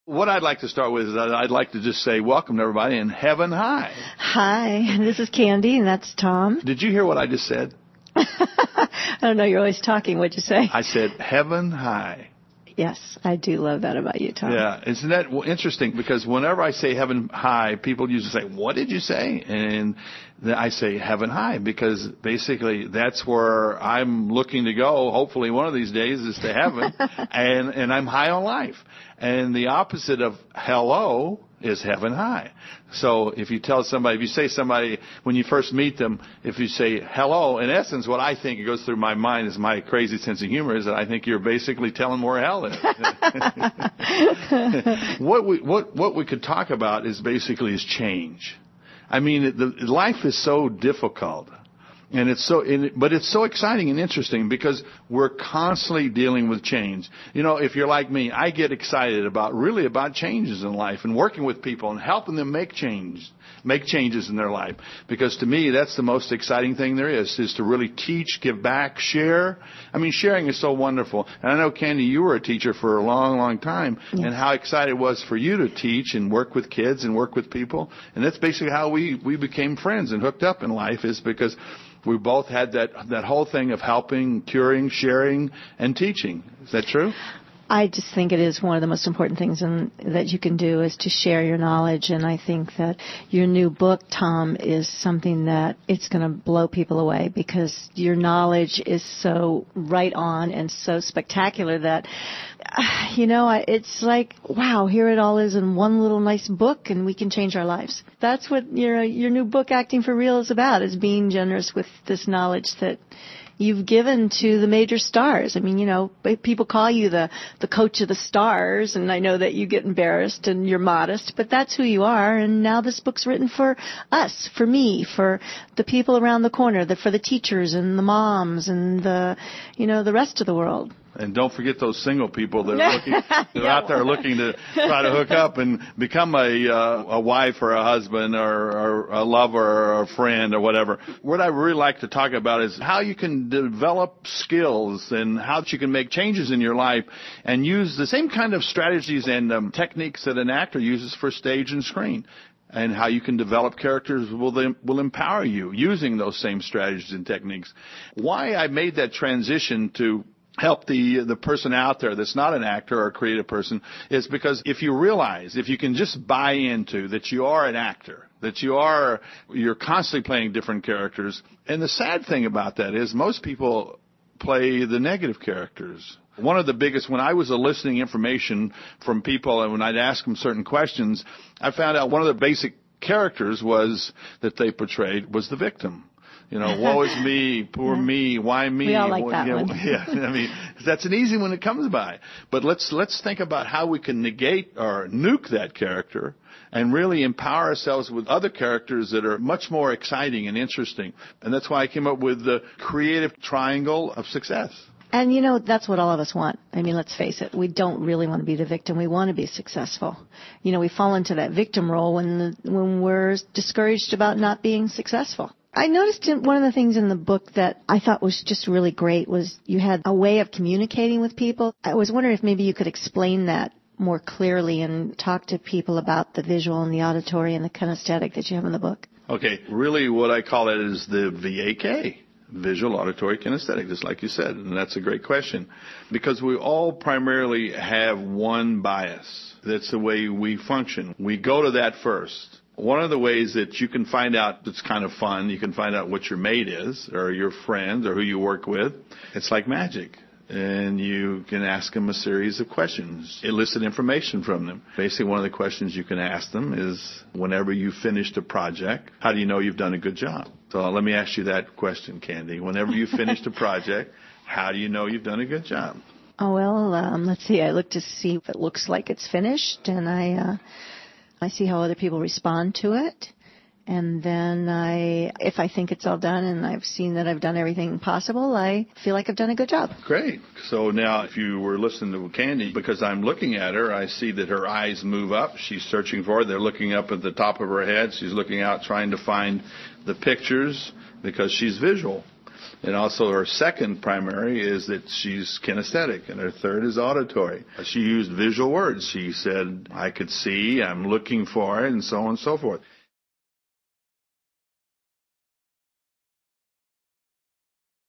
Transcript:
What I'd like to start with is I'd like to just say welcome to everybody in Heaven High. Hi, this is Candy, and that's Tom. Did you hear what I just said? I don't know, you're always talking. What'd you say? I said Heaven High. Yes, I do love that about you, Tom. Yeah, isn't that interesting? Because whenever I say Heaven High, people usually say, what did you say? And I say Heaven High because basically that's where I'm looking to go. Hopefully one of these days is to heaven, and I'm high on life. And the opposite of hello is heaven high. So if you tell somebody, if you say somebody, when you first meet them, if you say hello, in essence, what I think goes through my mind is my crazy sense of humor is that I think you're basically telling them where hell is. What we could talk about is basically is change. I mean, life is so difficult. And but it's so exciting and interesting because we're constantly dealing with change. You know, if you're like me, I get excited about changes in life and working with people and helping them make changes in their life. Because to me, that's the most exciting thing there is to really teach, give back, share. I mean, sharing is so wonderful. And I know, Candy, you were a teacher for a long, long time, yes. And how excited it was for you to teach and work with kids and work with people. And that's basically how we became friends and hooked up in life, is because we both had that whole thing of helping, curing, sharing, and teaching. Is that true? I just think it is one of the most important things that you can do is to share your knowledge. And I think that your new book, Tom, is something that it's going to blow people away because your knowledge is so right on and so spectacular that, it's like, wow, here it all is in one little nice book and we can change our lives. That's what your new book, Acting for Real, is about, is being generous with this knowledge that you've given to the major stars. I mean, people call you the coach of the stars, and I know that you get embarrassed and you're modest, but that's who you are. And now this book's written for us, for me, for the people around the corner, for the teachers and the moms and the rest of the world. And don't forget those single people that are out there looking to try to hook up and become a wife or a husband or a lover or a friend or whatever. What I really like to talk about is how you can develop skills and how you can make changes in your life and use the same kind of strategies and techniques that an actor uses for stage and screen. And how you can develop characters will empower you using those same strategies and techniques. Why I made that transition to help the person out there that's not an actor or a creative person is because if you can just buy into that you are an actor, that you're constantly playing different characters. And the sad thing about that is most people play the negative characters. One of the biggest, when I was eliciting information from people and when I'd ask them certain questions, I found out one of the basic characters that they portrayed was the victim. Woe is me, poor me, why me? We all like that one. Yeah, I mean, that's an easy one that comes by. But let's think about how we can negate or nuke that character and really empower ourselves with other characters that are much more exciting and interesting. And that's why I came up with the creative triangle of success. And, that's what all of us want. I mean, let's face it. We don't really want to be the victim. We want to be successful. We fall into that victim role when we're discouraged about not being successful. I noticed one of the things in the book that I thought was just really great was you had a way of communicating with people. I was wondering if maybe you could explain that more clearly and talk to people about the visual and the auditory and the kinesthetic that you have in the book. Okay. Really what I call it is the VAK. Visual, auditory, kinesthetic, just like you said. And that's a great question. Because we all primarily have one bias. That's the way we function. We go to that first. One of the ways that you can find out that's kind of fun, you can find out what your mate is or your friends or who you work with. It's like magic. And you can ask them a series of questions, elicit information from them. Basically, one of the questions you can ask them is, whenever you finished a project, how do you know you've done a good job? So let me ask you that question, Candy. Whenever you finished a project, how do you know you've done a good job? Oh, well, let's see. I look to see if it looks like it's finished, and I see how other people respond to it. And then if I think it's all done and I've seen that I've done everything possible, I feel like I've done a good job. Great. So now if you were listening to Candy, because I'm looking at her, I see that her eyes move up. She's searching for it. They're looking up at the top of her head. She's looking out trying to find the pictures because she's visual. And also her second primary is that she's kinesthetic, and her third is auditory. She used visual words. She said, I could see, I'm looking for it, and so on and so forth.